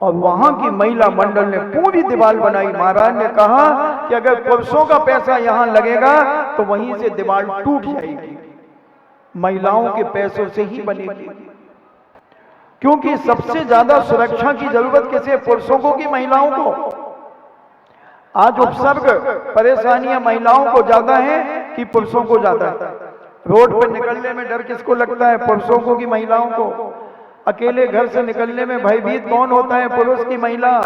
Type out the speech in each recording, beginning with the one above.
और वहां की महिला मंडल ने पूरी दीवार बनाई। महाराज ने कहा कि अगर पुरुषों का पैसा यहां लगेगा तो वहीं से दीवार टूट जाएगी, महिलाओं के पैसों से ही बनेगी, क्योंकि सबसे ज्यादा सुरक्षा की जरूरत किसे, पुरुषों को कि महिलाओं को? आज उपसर्ग परेशानियां महिलाओं को ज्यादा है कि पुरुषों को ज्यादा है? रोड पर निकलने में डर किसको लगता है, पुरुषों को कि महिलाओं को? अकेले घर से निकलने में भयभीत कौन होता है, पुरुष की महिला?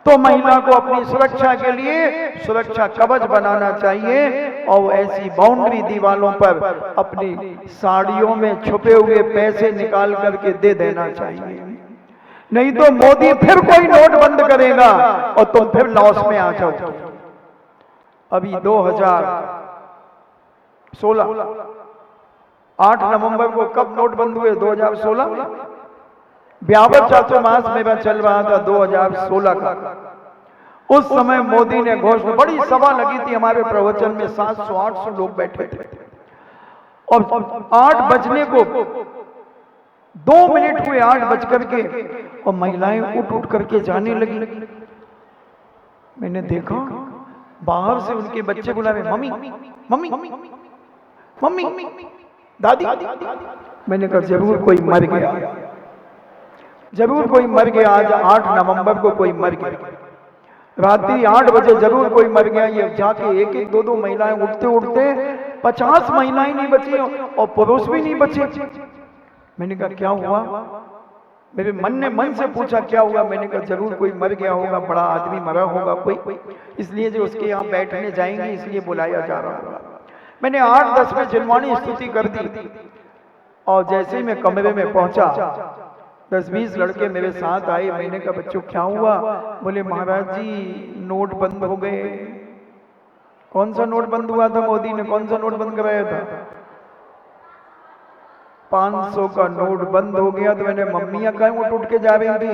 तो महिला को अपनी सुरक्षा के लिए सुरक्षा कवच बनाना चाहिए और ऐसी बाउंड्री दीवारों पर अपनी साड़ियों में छुपे हुए पैसे निकाल करके दे देना चाहिए। नहीं तो मोदी फिर कोई नोट बंद करेगा और तुम फिर लॉस में आ जाओगे। अभी 2016 8 नवंबर को कब नोट बंद हुए? 2016 में 52 चातुर्मास मेरा चल रहा था 2016 का। उस समय मोदी ने घोषणा, बड़ी सभा लगी थी हमारे प्रवचन में, 700-800 लोग बैठे थे और 8 बजने को 2 मिनट हुए, 8 बज करके, और महिलाएं उठ करके जाने लगी। मैंने देखा बाहर से उनके बच्चे बुला रहे, मम्मी मम्मी मम्मी दादी। मैंने कहा जरूर कोई मर गया, जरूर कोई मर गया। आज 8 नवंबर को कोई मर गया, रात्रि 8 बजे जरूर कोई मर गया। ये जाके एक एक 2-2 महिलाएं उठते उठते 50 महिलाएं नहीं बची और पुरुष भी नहीं बचे। मैंने कहा क्या हुआ? मेरे मन ने मन से पूछा क्या हुआ? मैंने कहा जरूर कोई मर गया होगा, बड़ा आदमी मरा होगा कोई, इसलिए जो उसके यहाँ बैठने जाएंगे इसलिए बुलाया जा रहा होगा। मैंने 8-10 में जिनवाणी स्तुति कर दी और जैसे ही मैं कमरे में पहुंचा 10-20 लड़के मेरे साथ आए। मैंने कहा बच्चों क्या हुआ? बोले महाराज जी नोट बंद हो गए। कौन सा नोट बंद हुआ था? मोदी ने कौन सा नोट बंद कराया था? 500 का नोट बंद हो गया। तो मैंने मम्मियां कहीं उठ के जा रही थी?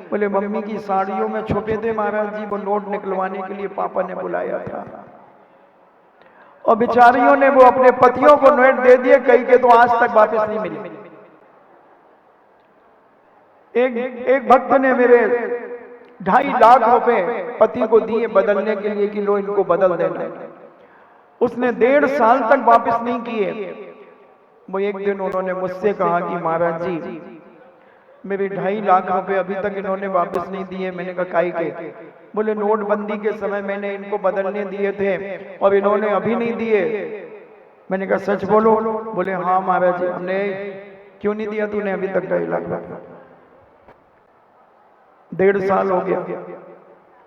बोले मम्मी की साड़ियों में छुपे थे महाराज जी, वो नोट निकलवाने के लिए पापा ने बुलाया था। और बेचारियों ने वो अपने पतियों को नोट दे दिए, कई के तो आज तक वापस नहीं मिले। एक भक्त ने मेरे 2.5 लाख रुपए पति को दिए बदलने के लिए कि लो इनको बदल देना। उसने 1.5 साल तक वापस नहीं किए। वो एक दिन उन्होंने मुझसे कहा कि महाराज जी मेरे 2.5 लाख रुपए अभी तक इन्होंने वापस नहीं दिए। मैंने कहा काहे के? बोले नोटबंदी के समय मैंने इनको बदलने दिए थे और इन्होंने अभी नहीं दिए। मैंने कहा सच बोलो? बोले हाँ महाराज जी। हमने क्यों नहीं दिया तूने अभी तक 2.5 लाख रुपए? 1.5 साल हो गया,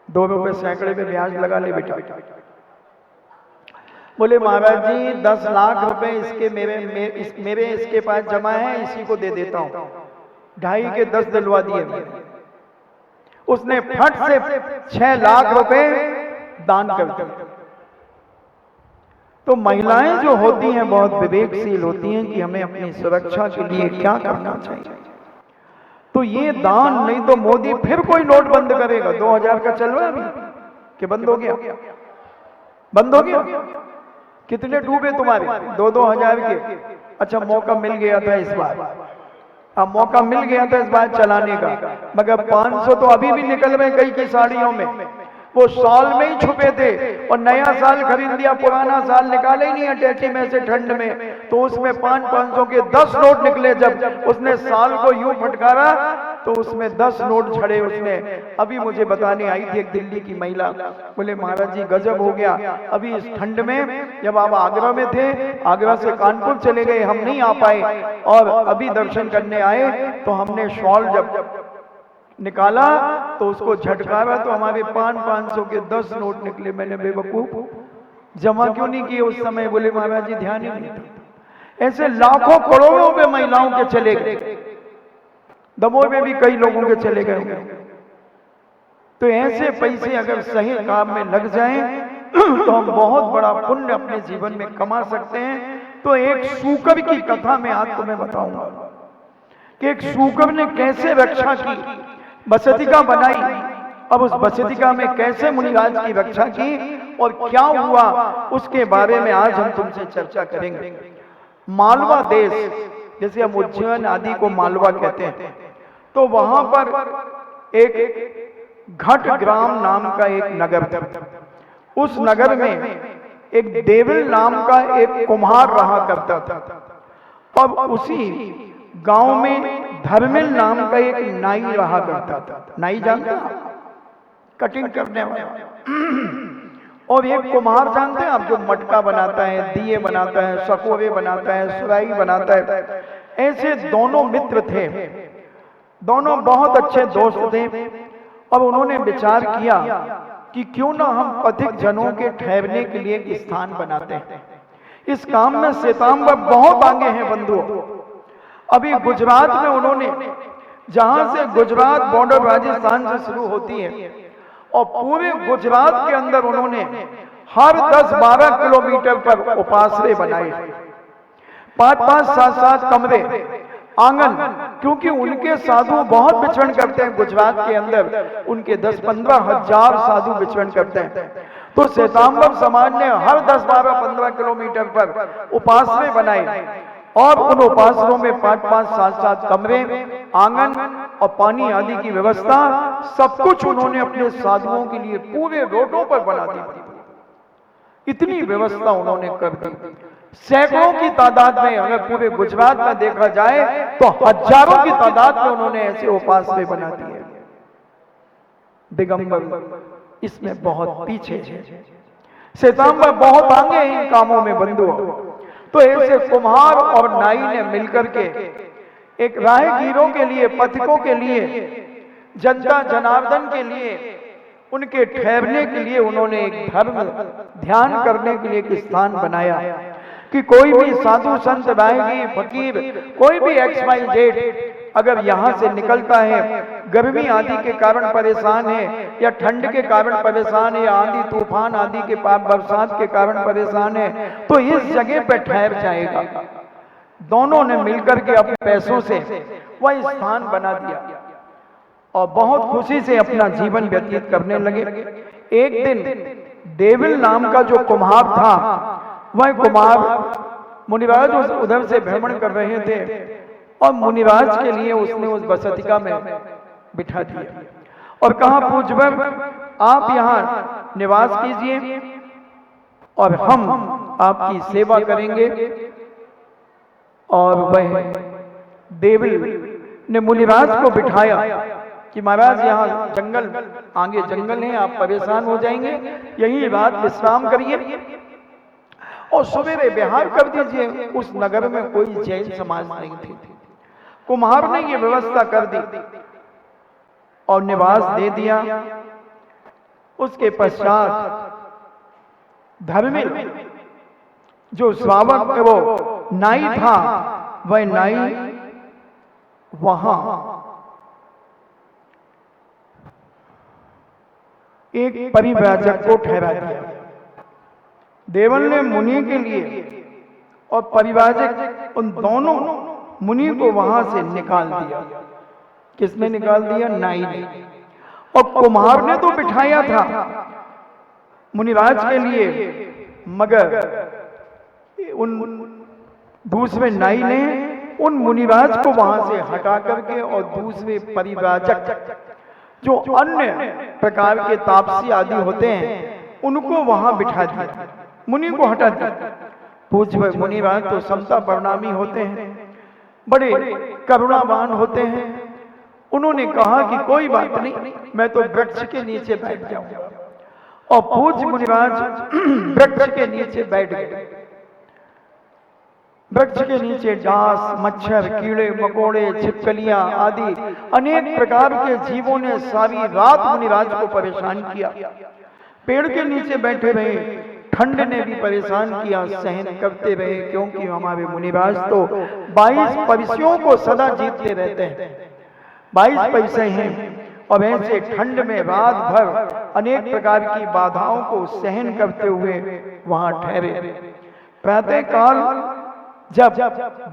2 रुपए सैकड़े पे ब्याज लगा ले बेटा। बोले महाराज जी 10 लाख रुपए इसके मेरे इसके पास जमा है, इसी को दे देता हूं। 2.5 के 10 दिलवा दिए मैंने। उसने फट से 6 लाख रुपए दान कर दिए। तो महिलाएं जो होती हैं बहुत विवेकशील होती हैं कि हमें अपनी सुरक्षा के लिए क्या करना चाहिए। तो ये दान, नहीं तो मोदी फिर कोई नोट बंद करेगा। 2000 का चल रहा है अभी कि बंद हो गया? बंद हो गया। कितने डूबे तुम्हारे? 2-2 हजार के। अच्छा मौका मिल गया था इस बार, अब मौका मिल गया था इस बार चलाने का, मगर 500 तो अभी भी निकल रहे कई की साड़ियों में। वो साल में ही छुपे थे और नया साल खरीद लिया, पुराना साल निकाले ही नहीं अटैची में से ठंड में। तो उसमें 500 के 10 नोट निकले। जब उसने साल को यूं फटकारा तो उसमें 10 नोट छड़े उसने। अभी मुझे बताने आई थी एक दिल्ली की महिला, बोले महाराज जी गजब हो गया। अभी इस ठंड में जब आप आगरा में थे, आगरा से कानपुर चले गए, हम नहीं आ पाए और अभी दर्शन करने आए तो हमने शॉल जब निकाला तो उसको झटकारा तो हमारे 500 के 10 नोट निकले। मैंने बेवकूफ जमा क्यों नहीं किए उस समय? बोले महाराज जी ध्यान ही नहीं था। ऐसे लाखों करोड़ों पे महिलाओं के चले गए, दमोह में भी कई लोगों के चले गए। तो ऐसे पैसे अगर सही काम में लग जाएं तो हम बहुत बड़ा पुण्य अपने जीवन में कमा सकते हैं। तो एक शूकर की कथा में आज तुम्हें बताऊंगा कि एक शूकर ने कैसे रक्षा की, बसतिका बनाई। अब उस बसतिका में कैसे मुनिराज की रक्षा की और क्या हुआ उसके बारे में आज हम तुमसे चर्चा करेंगे। मालवा देश, जैसे हम उज्जैन आदि को मालवा कहते हैं, तो वहां पर एक घट ग्राम नाम का एक नगर था। उस नगर में एक देविल नाम का एक कुम्हार रहा करता था। अब उसी गांव में धर्मिल नाम का एक नाई रहा करता था। नाई जानते हैं? कटिंग करने वाला। और एक कुम्हार जानते हैं आप, जो मटका बनाता है, दिए बनाता है, सकोरे बनाता है, सुराही बनाता है। ऐसे दोनों मित्र थे, दोनों बहुत अच्छे दोस्त थे। अब उन्होंने विचार किया कि क्यों ना हम पथिक जनों के ठहरने के लिए एक स्थान बनाते हैं। इस काम में श्वेतांबर बहुत आगे हैं बंधुओं। अभी गुजरात में उन्होंने, जहां से गुजरात बॉर्डर राजस्थान से शुरू होती है, और पूरे गुजरात के अंदर उन्होंने हर 10-12 किलोमीटर पर उपासरे बनाए, 5-5, 7-7 कमरे, आंगन। क्योंकि उनके साधु बहुत विचरण करते हैं गुजरात के अंदर, उनके 10-15 हजार साधु विचरण करते हैं। तो श्वेतांबर समाज ने हर 10-12-15 किलोमीटर पर उपासरे बनाए, और उन उपासरों में 5-5, 7-7 कमरे, आंगन और पानी आदि की व्यवस्था, सब कुछ उन्होंने अपने साधुओं के लिए पूरे रोडों पर बना दी। इतनी व्यवस्था उन्होंने कर दी। सैकड़ों की तादाद में, अगर पूरे गुजरात में देखा जाए तो हजारों की तादाद में उन्होंने ऐसे उपासरे बना दिए। दिगंबर इसमें बहुत पीछे है, श्वेतांबर बहुत आगे हैं इन कामों में बंधुओं। तो ऐसे कुम्हार और नाई ने मिलकर के एक राहगीरों के लिए, पथिकों के लिए, जनता जनार्दन के लिए, उनके ठहरने के लिए उन्होंने एक धर्म ध्यान करने के लिए एक स्थान बनाया कि कोई भी साधु संत, राहगीर, फकीर, कोई भी XYZ अगर यहां से निकलता है, गर्मी आदि के कारण परेशान है, या ठंड के कारण परेशान है, या आंधी तूफान आदि के बरसात के कारण परेशान है, तो इस जगह पर ठहर जाएगा। दोनों ने मिलकर के अपने पैसों से वह स्थान बना दिया और बहुत खुशी से अपना जीवन व्यतीत करने लगे। एक दिन देविल नाम का जो कुम्हार था, वह कुम्हार मुनिराज उधर से भ्रमण कर रहे थे, और मुनिराज के लिए उसने उस बसतिका में बिठा दिया और कहा, पूज्यवर आप यहाँ निवास कीजिए और हम आपकी सेवा करेंगे। और वह देविल ने मुनिराज को बिठाया कि महाराज यहाँ जंगल, आगे जंगल है, आप परेशान हो जाएंगे, यही रात विश्राम करिए और सवेरे विहार कर दीजिए। उस नगर में कोई जैन समाज नहीं थी। कुम्हार ने ये व्यवस्था कर दी और निवास दे दिया। उसके पश्चात धर्मिल जो श्रावक, वो नाई था, वह नाई वहां एक परिव्राजक को ठहरा दिया। देवल ने मुनि के लिए और परिव्राजक, उन दोनों मुनि को वहां से निकाल दिया। किसने निकाल दिया? नाई ने। और कुम्हार ने तो बिठाया था मुनिराज के लिए, मगर उन दूसरे नाई ने उन मुनिराज को वहां से हटा करके और दूसरे परिव्राजक जो अन्य प्रकार के तापसी आदि होते हैं उनको वहां बिठा दिया, मुनि को हटा दिया। पूज्य मुनिराज तो समता परिणामी होते हैं, बड़े करुणावान होते हैं। उन्होंने कहा कि कोई बात नहीं, मैं तो वृक्ष के नीचे बैठ जाऊंगा। और पूज्य मुनिराज वृक्ष के नीचे बैठ गए। वृक्ष के नीचे डांस, मच्छर, कीड़े मकोड़े, छिपकलियां आदि अनेक प्रकार के जीवों ने सारी रात मुनिराज को परेशान किया। पेड़ के नीचे बैठे रहे, ठंड ने भी परेशान किया, सहन करते रहे, क्योंकि हमारे मुनिराज तो 22 परिस्यों को सदा जीतते रहते हैं। 22 परिसय हैं और ऐसे ठंड में रात भर अनेक प्रकार की बाधाओं को सहन करते हुए वहां ठहरे। प्रातः काल जब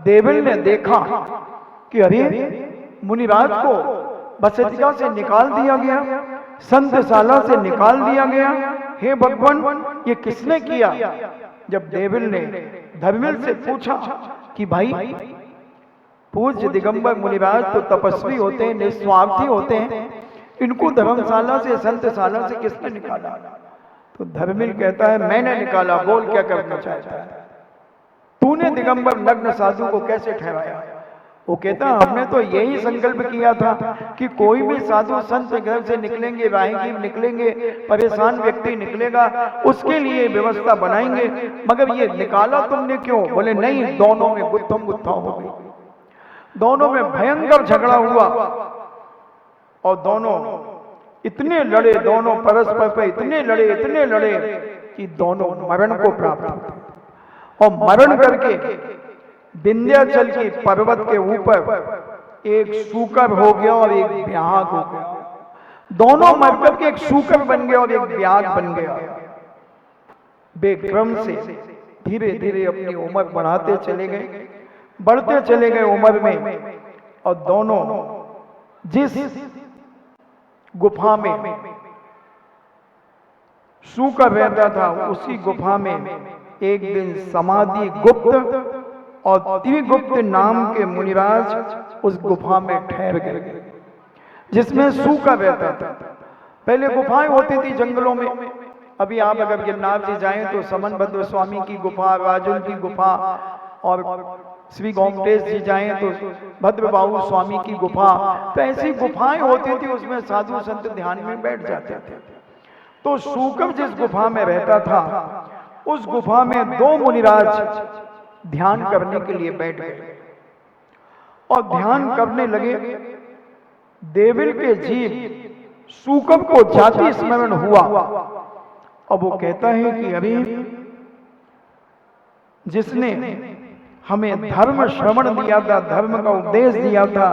देविल ने देखा कि अरे मुनिराज को बसतिका से निकाल दिया गया, संतशाला से निकाल दिया गया, हे भगवान ये किसने किया? जब देविल ने धर्मिल से पूछा कि भाई पूज्य दिगंबर मुनिराज तो तपस्वी होते हैं, निस्वार्थी होते हैं, इनको धर्मशाला से, संतशाला से किसने निकाला? तो धर्मिल कहता है मैंने निकाला, बोल क्या करना चाहता है? तूने दिगंबर नग्न साधु को कैसे ठहराया? वो कहता हमने तो यही संकल्प किया था कि कोई भी साधु संत घर से निकलेंगे, राहगीर निकलेंगे, परेशान व्यक्ति निकलेगा, उसके लिए व्यवस्था बनाएंगे, मगर ये निकाला तुमने क्यों? बोले नहीं, दोनों में गुत्थम गुत्था हो गई, दोनों में भयंकर झगड़ा हुआ और दोनों इतने लड़े, दोनों परस्पर पे इतने लड़े कि दोनों मरण को प्राप्त हुए और मरण करके विंध्याचल की पर्वत के ऊपर एक सूकर हो गया और एक ब्याग हो गया। दोनों मरकर के एक सूकर बन गया और एक ब्याग बन गया। वे क्रम से धीरे धीरे अपनी उम्र बढ़ाते चले गए, बढ़ते चले गए उम्र में, और दोनों जिस गुफा में सूकर रहता था उसी गुफा में एक दिन समाधि गुप्त और त्रिगुप्त नाम के मुनिराज उस गुफा में ठहर गए, जिसमें सूकर रहता था। पहले गुफाएं होती थी जंगलों में। अभी आप अगर गिरनार जी जाएं तो समनभद्र स्वामी की गुफा, राजुल की गुफा, और श्री गोमटेश जी जाएं तो भद्रबाहु स्वामी की गुफा, तो ऐसी गुफाएं होती थी, उसमें साधु संत ध्यान में बैठ जाते थे। तो सूकर जिस गुफा में रहता था उस गुफा में दो मुनिराज ध्यान करने के लिए बैठ गए और ध्यान करने लगे। देविल के जीव सूकर को जाति स्मरण हुआ और वो कहता है कि अभी जिसने हमें धर्म श्रवण दिया था, धर्म का उपदेश दिया था,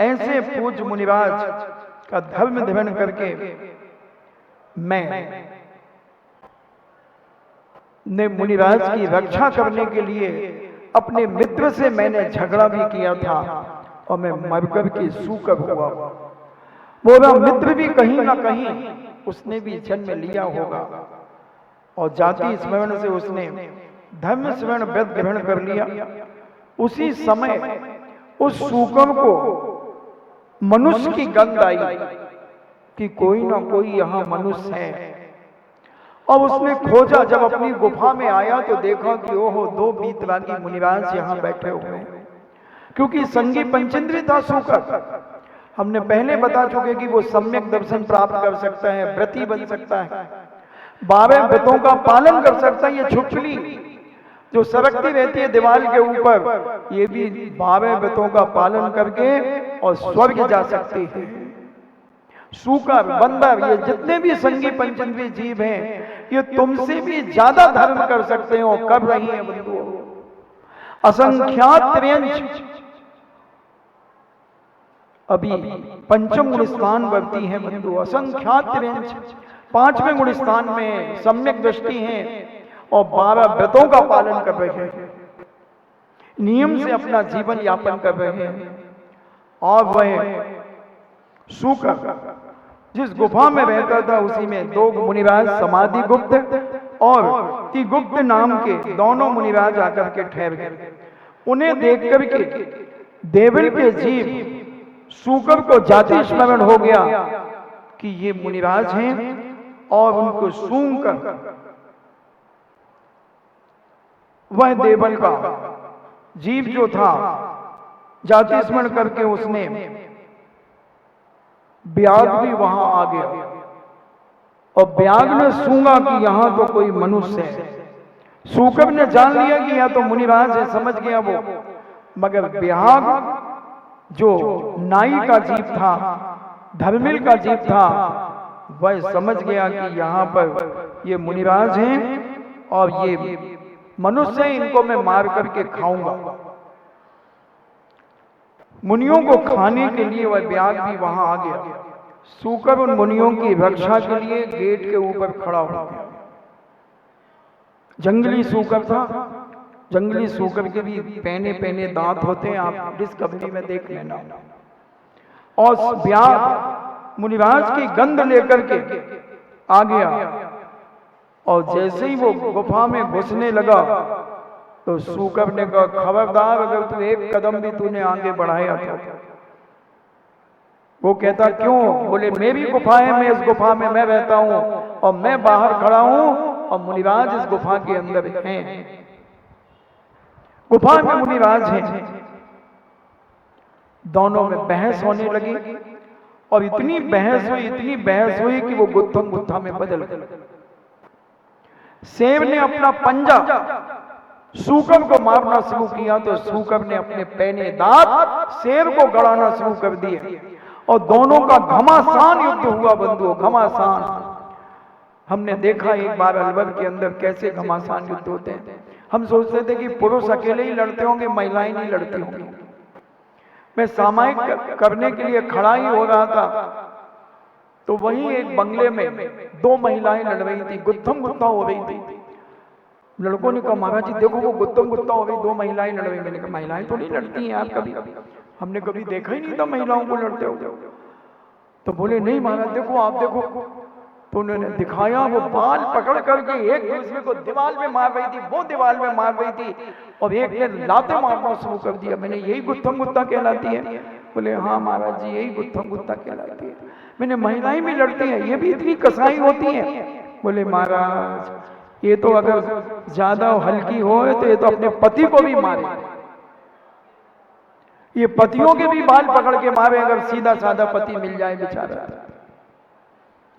ऐसे पूज्य मुनिराज का धर्म ध्यान करके मैं ने मुनिराज की रक्षा करने के लिए अपने मित्र से मैंने झगड़ा भी किया था और मैं मरकर के सूकर हुआ। बोला मित्र भी कहीं ना कहीं उसने भी जन्म लिया होगा और जाति स्मरण से उसने धर्म स्मरण व्रत ग्रहण कर लिया। उसी समय उस सूकर को मनुष्य की गंध आई कि कोई ना कोई यहाँ मनुष्य है, और उसने खोजा। जब अपनी गुफा में आया तो देखा कि ओहो, दो बीतरागी मुनिराज यहाँ बैठे हुए हैं, क्योंकि संगी पंचेंद्रिय था सूकर। हमने पहले बता चुके कि वो सम्यक दर्शन प्राप्त कर सकता है, व्रती बन सकता है, 12 व्रतों का पालन कर सकता है। ये छुपछुली जो सरकती रहती है दीवार के ऊपर, ये भी 12 व्रतों का पालन करके और स्वर्ग जा सकती है। सूकर, बंदर, ये जितने भी संगी पंचेंद्रिय जीव हैं, ये तुमसे भी ज्यादा धर्म कर सकते हैं और कर रही हैं बंधुओं। असंख्यात त्रियंश अभी पंचम गुणस्थान वर्ती है बंधु, असंख्यात त्रियंश 5वें गुणस्थान में सम्यक दृष्टि है और 12 व्रतों का पालन कर रहे हैं, नियम से अपना जीवन यापन कर रहे हैं। और वह सूकर जिस गुफा में रहता था उसी में दो मुनिराज समाधि गुप्त और त्रिगुप्त नाम के दोनों मुनिराज आकर के ठहर गए। उन्हें देख करके देविल के जीव सूकर को जाति स्मरण हो गया कि ये मुनिराज हैं, और उनको सूंघ कर वह देवल का जीव जो था जाति स्मरण करके उसने ब्याग भी वहां आ गया और ब्याग ने सूंघा कि यहां तो कोई मनुष्य है। सूकर ने जान लिया कि यह तो मुनिराज है, समझ गया वो, मगर ब्याग जो नाई का जीव था, धर्मिल का जीव था, वह समझ गया कि यहाँ पर ये मुनिराज हैं और ये मनुष्य हैं, इनको मैं मार करके खाऊंगा। मुनियों को खाने के लिए वह ब्याग भी वहां आ गया। सूकर उन मुनियों की रक्षा के लिए गेट के ऊपर खड़ा हो गया। जंगली सूकर था, जंगली सूकर के भी पैने पैने दांत होते हैं, आप डिस्कवरी में देख लेना। और ब्याग मुनिराज की गंध लेकर के आ गया और जैसे ही वो गुफा में घुसने लगा तो सूकर ने कहा खबरदार, अगर तू एक कदम भी तूने आगे बढ़ाया था वो कहता क्यों? बोले मेरी गुफा है, मैं इस गुफा में मैं रहता हूं और मैं बाहर खड़ा हूं और मुनिराज इस गुफा के अंदर हैं। गुफा में मुनिराज हैं। दोनों में बहस होने लगी और इतनी बहस हुई कि वो गुत्थम गुत्था में बदल गए। शेर ने अपना पंजा सूकर को मारना शुरू किया तो सूकर ने अपने पैने दांत शेर को गड़ाना शुरू कर दिए और दोनों का घमासान युद्ध हुआ बंधुओं, घमासान। हमने देखा एक बार अलवर के अंदर कैसे घमासान युद्ध होते हैं। हम सोचते थे कि पुरुष अकेले ही लड़ते होंगे, महिलाएं नहीं लड़ती होंगी। मैं सामायिक करने के लिए खड़ा ही हो रहा था तो वहीं एक बंगले में 2 महिलाएं लड़ रही थी, गुत्थम गुत्था हो रही थी। लड़कों ने कहा महाराज जी देखो वो गुत्थम गुत्था हो रही, 2 महिलाएं लड़ रही। मैंने कहा महिलाएं तो नहीं लड़ती हैं आप, कभी हमने कभी देखा ही नहीं था महिलाओं को लड़ते हो। तो बोले नहीं महाराज देखो आप देखो। तो उन्होंने दिखाया, वो बाल पकड़ करके एक दूसरे को दीवार में मार रही थी, वो दीवार में मार रही थी और एक ने लाते मारना शुरू कर दिया। मैंने यही गुत्थम गुत्था कहलाती है? बोले हाँ महाराज जी यही गुत्थम गुत्था कहलाती है। मैंने महिलाएं भी लड़ती हैं, ये भी इतनी कसाई होती हैं? बोले महाराज ये तो अगर ज्यादा हल्की हो तो ये तो अपने पति को भी मारे, ये पतियों के भी बाल पकड़ के मारे अगर सीधा साधा पति मिल जाए बेचारा।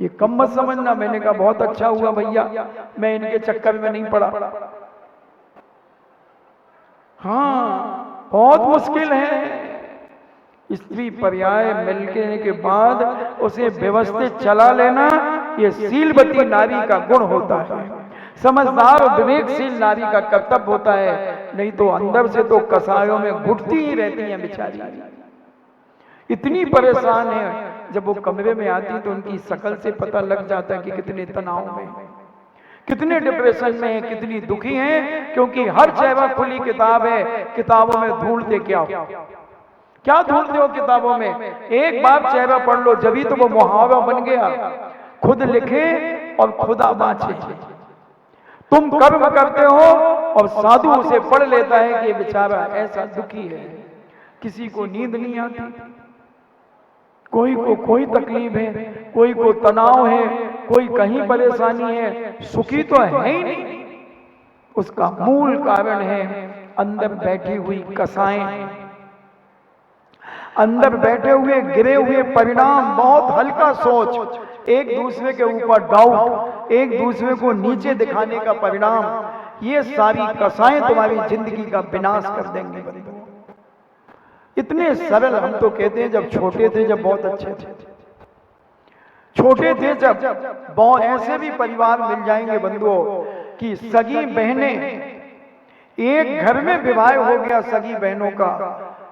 ये कम मत समझना। मैंने कहा बहुत अच्छा हुआ भैया मैं इनके चक्कर में नहीं पड़ा। हाँ बहुत मुश्किल है। स्त्री पर्याय मिलने के बाद उसे व्यवस्थित चला लेना, ये शीलवती नारी का गुण होता है, समझदार और विवेकशील नारी का कर्तव्य होता है। नहीं तो अंदर से तो कसायों में घुटती ही रहती हैं बेचारी, इतनी परेशान है। जब वो कमरे में आती तो उनकी शकल से पता लग जाता है कि कितने तनाव में, कितने डिप्रेशन में है, कितनी दुखी हैं। क्योंकि हर चेहरा खुली किताब है, किताबों में ढूंढते क्या ढूंढते हो किताबों में? एक बार चेहरा पढ़ लो जब तो वो मुहावरा बन गया, खुद लिखे और खुदा बाँचे। तुम कर्म करते हो और साधु उसे पढ़ लेता है कि बेचारा ऐसा दुखी है, किसी को नींद नहीं आती, कोई को कोई तकलीफ है, कोई को तनाव है, कोई कहीं परेशानी है, सुखी तो है ही नहीं। उसका मूल कारण है अंदर बैठी हुई कसाएं, अंदर बैठे हुए गिरे हुए परिणाम, बहुत हल्का सोच, एक दूसरे के ऊपर डाउट, एक दूसरे को नीचे दिखाने का परिणाम। ये सारी कसाएं तुम्हारी जिंदगी का विनाश कर देंगे। इतने सरल हम तो कहते हैं जब छोटे थे जब बहुत अच्छे थे, छोटे थे जब बहुत ऐसे भी परिवार मिल जाएंगे बंधुओं कि सगी बहनें, एक घर में विवाह हो गया सगी बहनों का।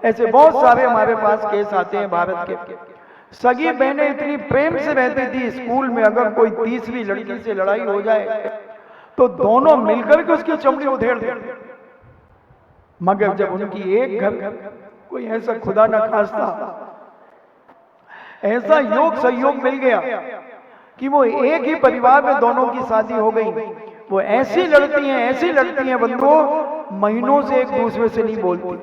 ऐसे बहुत सारे हमारे पास केस आते हैं भारत के। सगी बहनें इतनी प्रेम से रहती थी, स्कूल में अगर कोई तीसरी लड़की से लड़ाई हो जाए तो दोनों मिलकर के उसकी चमड़ी उधेड़ देते। मगर जब उनकी एक घर कोई ऐसा खुदा न खास्ता ऐसा योग सहयोग मिल गया कि वो एक ही परिवार में दोनों की शादी हो गई, वो ऐसी लड़ती हैं बंधुओं, महीनों से एक दूसरे से नहीं बोलती।